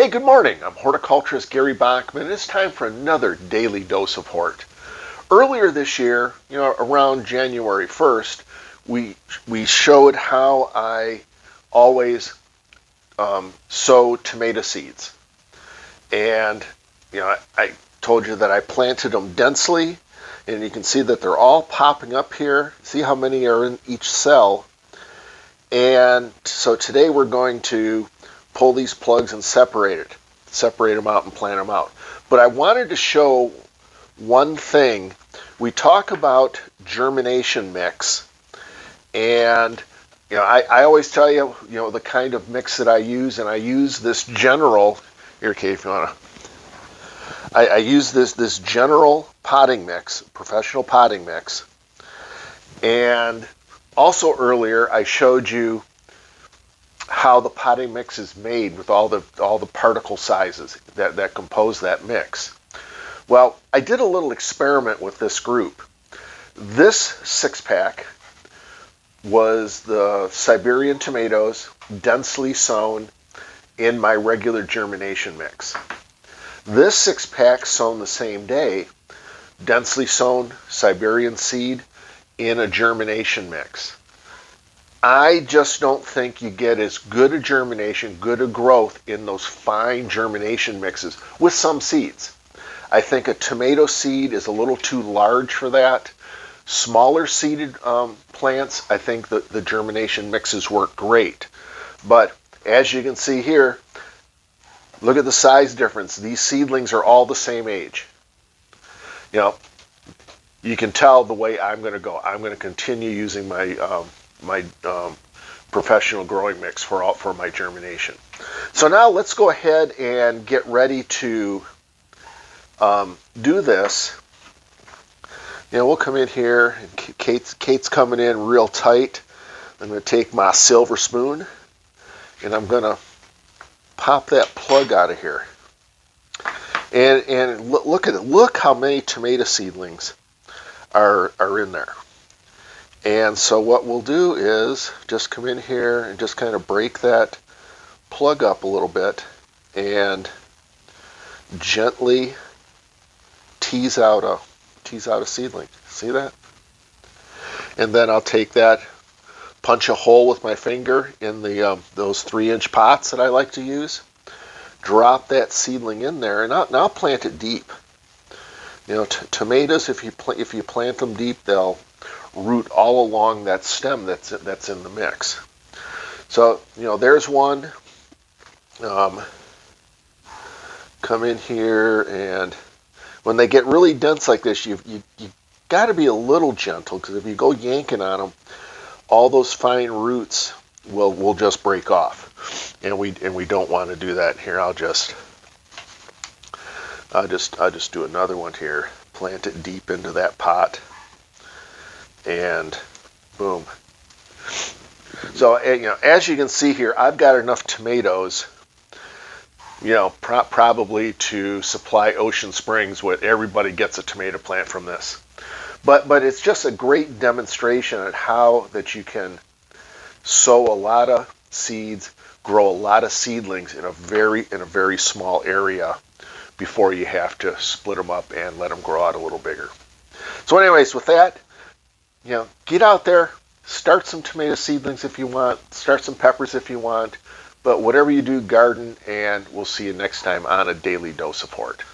Hey, good morning. I'm horticulturist Gary Bachman, and it's time for another daily dose of hort. Earlier this year, around January 1st, we showed how I always sow tomato seeds. And, I told you that I planted them densely, and you can see that they're all popping up here. See how many are in each cell. And so today we're going to pull these plugs and separate them out and plant them out. But I wanted to show one thing. We talk about germination mix, and I always tell you, the kind of mix that I use, and I use this general. Here, Kate, if you wanna. I use this general potting mix, professional potting mix, and also earlier I showed you how the potting mix is made with all the particle sizes that compose that mix. Well, I did a little experiment with this group. This 6-pack was the Siberian tomatoes densely sown in my regular germination mix. This 6-pack sown the same day, densely sown Siberian seed in a germination mix. I just don't think you get as good a germination, good a growth in those fine germination mixes with some seeds. I think a tomato seed is a little too large for that. Smaller seeded plants, I think the germination mixes work great. But as you can see here, look at the size difference. These seedlings are all the same age. You can tell the way I'm going to go. I'm going to continue using my professional growing mix for my germination. So now let's go ahead and get ready to do this. We'll come in here, and Kate's coming in real tight. I'm going to take my silver spoon, and I'm going to pop that plug out of here. And look at it. Look how many tomato seedlings are in there. And so what we'll do is just come in here and just kind of break that plug up a little bit and gently tease out a seedling. See that? And then I'll take that, punch a hole with my finger in the those 3-inch pots that I like to use, drop that seedling in there, and I'll plant it deep. Tomatoes, if you plant them deep, they'll root all along that stem that's in the mix. So there's one. Come in here, and when they get really dense like this, you got to be a little gentle, because if you go yanking on them, all those fine roots will just break off, and we don't want to do that. Here, I'll just do another one here. Plant it deep into that pot, and boom. So as you can see here, I've got enough tomatoes, probably to supply Ocean Springs. What everybody gets a tomato plant from this. But it's just a great demonstration on how that you can sow a lot of seeds, grow a lot of seedlings in a very small area before you have to split them up and let them grow out a little bigger. So anyways, with that, get out there, start some tomato seedlings if you want, start some peppers if you want, but whatever you do, garden, and we'll see you next time on A Daily Dose of Hort.